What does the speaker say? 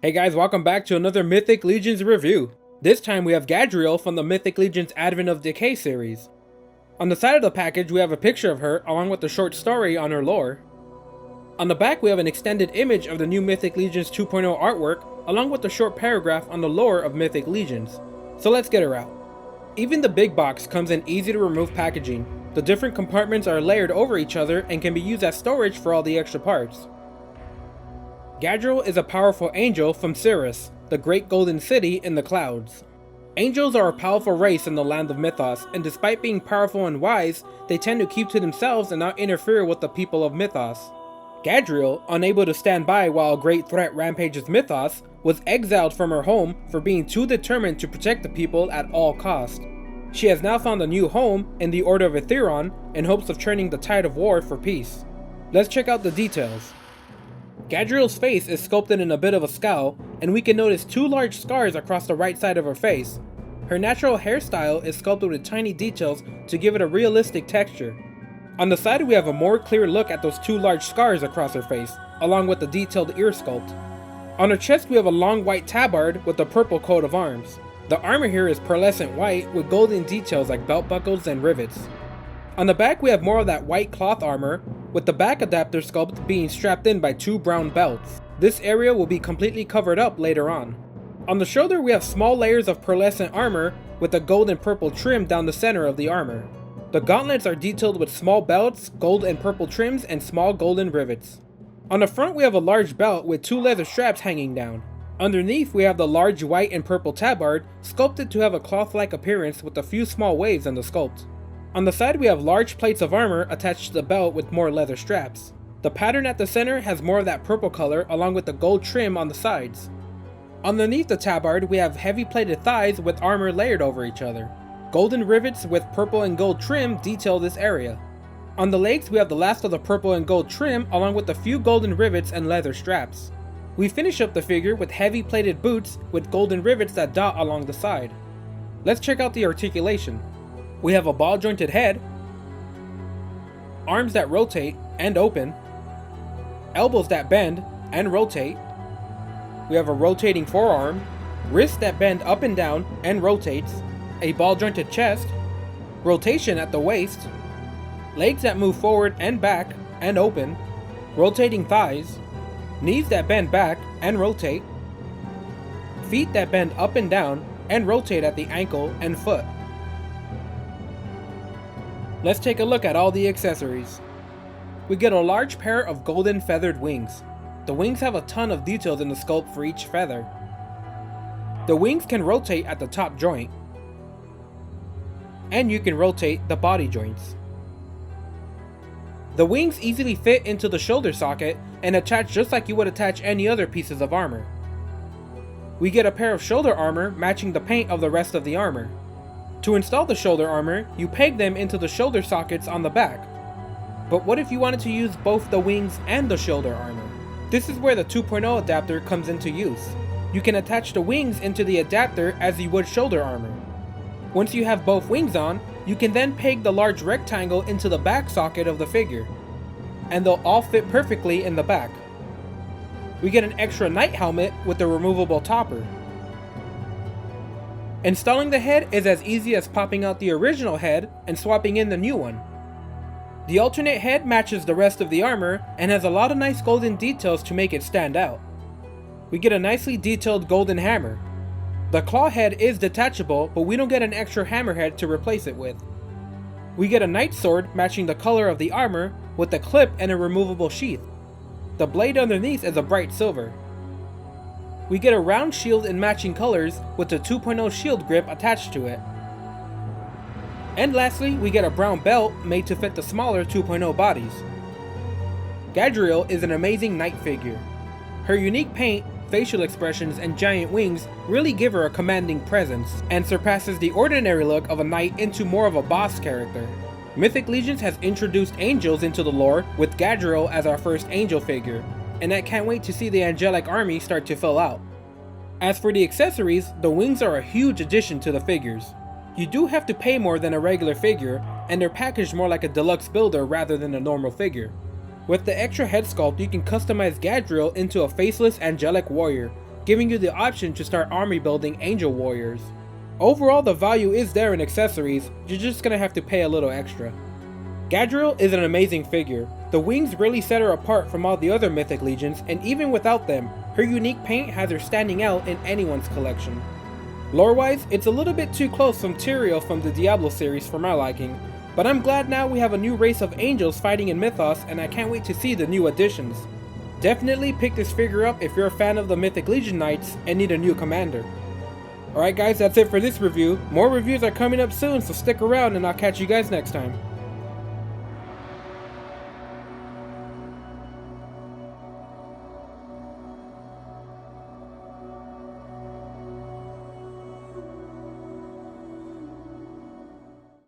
Hey guys, welcome back to another Mythic Legions review. This time we have Gadriel from the Mythic Legions Advent of Decay series. On the side of the package we have a picture of her along with a short story on her lore. On the back we have an extended image of the new Mythic Legions 2.0 artwork along with a short paragraph on the lore of Mythic Legions. So let's get her out. Even the big box comes in easy to remove packaging. The different compartments are layered over each other and can be used as storage for all the extra parts. Gadriel is a powerful angel from Cirrus, the great golden city in the clouds. Angels are a powerful race in the land of Mythoss, and despite being powerful and wise, they tend to keep to themselves and not interfere with the people of Mythoss. Gadriel, unable to stand by while a great threat rampages Mythoss, was exiled from her home for being too determined to protect the people at all cost. She has now found a new home in the Order of Aetheron in hopes of turning the tide of war for peace. Let's check out the details. Gadriel's face is sculpted in a bit of a scowl, and we can notice two large scars across the right side of her face. Her natural hairstyle is sculpted with tiny details to give it a realistic texture. On the side we have a more clear look at those two large scars across her face, along with the detailed ear sculpt. On her chest we have a long white tabard with a purple coat of arms. The armor here is pearlescent white with golden details like belt buckles and rivets. On the back we have more of that white cloth armor, with the back adapter sculpt being strapped in by two brown belts. This area will be completely covered up later on. On the shoulder we have small layers of pearlescent armor with a gold and purple trim down the center of the armor. The gauntlets are detailed with small belts, gold and purple trims, and small golden rivets. On the front we have a large belt with two leather straps hanging down. Underneath we have the large white and purple tabard, sculpted to have a cloth-like appearance with a few small waves in the sculpt. On the side we have large plates of armor attached to the belt with more leather straps. The pattern at the center has more of that purple color along with the gold trim on the sides. Underneath the tabard we have heavy plated thighs with armor layered over each other. Golden rivets with purple and gold trim detail this area. On the legs we have the last of the purple and gold trim along with a few golden rivets and leather straps. We finish up the figure with heavy plated boots with golden rivets that dot along the side. Let's check out the articulation. We have a ball jointed head, arms that rotate and open, elbows that bend and rotate. We have a rotating forearm, wrists that bend up and down and rotates, a ball jointed chest, rotation at the waist, legs that move forward and back and open, rotating thighs, knees that bend back and rotate, feet that bend up and down and rotate at the ankle and foot. Let's take a look at all the accessories. We get a large pair of golden feathered wings. The wings have a ton of details in the sculpt for each feather. The wings can rotate at the top joint, and you can rotate the body joints. The wings easily fit into the shoulder socket and attach just like you would attach any other pieces of armor. We get a pair of shoulder armor matching the paint of the rest of the armor. To install the shoulder armor, you peg them into the shoulder sockets on the back. But what if you wanted to use both the wings and the shoulder armor? This is where the 2.0 adapter comes into use. You can attach the wings into the adapter as you would shoulder armor. Once you have both wings on, you can then peg the large rectangle into the back socket of the figure, and they'll all fit perfectly in the back. We get an extra knight helmet with a removable topper. Installing the head is as easy as popping out the original head and swapping in the new one. The alternate head matches the rest of the armor and has a lot of nice golden details to make it stand out. We get a nicely detailed golden hammer. The claw head is detachable, but we don't get an extra hammerhead to replace it with. We get a knight sword matching the color of the armor with a clip and a removable sheath. The blade underneath is a bright silver. We get a round shield in matching colors with the 2.0 shield grip attached to it. And lastly, we get a brown belt made to fit the smaller 2.0 bodies. Gadriel is an amazing knight figure. Her unique paint, facial expressions, and giant wings really give her a commanding presence, and surpasses the ordinary look of a knight into more of a boss character. Mythic Legions has introduced angels into the lore with Gadriel as our first angel figure, and I can't wait to see the angelic army start to fill out. As for the accessories, the wings are a huge addition to the figures. You do have to pay more than a regular figure, and they're packaged more like a deluxe builder rather than a normal figure. With the extra head sculpt, you can customize Gadriel into a faceless angelic warrior, giving you the option to start army building angel warriors. Overall, the value is there in accessories, you're just gonna have to pay a little extra. Gadriel is an amazing figure. The wings really set her apart from all the other Mythic Legions, and even without them, her unique paint has her standing out in anyone's collection. Lore-wise, it's a little bit too close from Tyrael from the Diablo series for my liking, but I'm glad now we have a new race of angels fighting in Mythoss, and I can't wait to see the new additions. Definitely pick this figure up if you're a fan of the Mythic Legion Knights and need a new commander. Alright guys, that's it for this review. More reviews are coming up soon, so stick around and I'll catch you guys next time.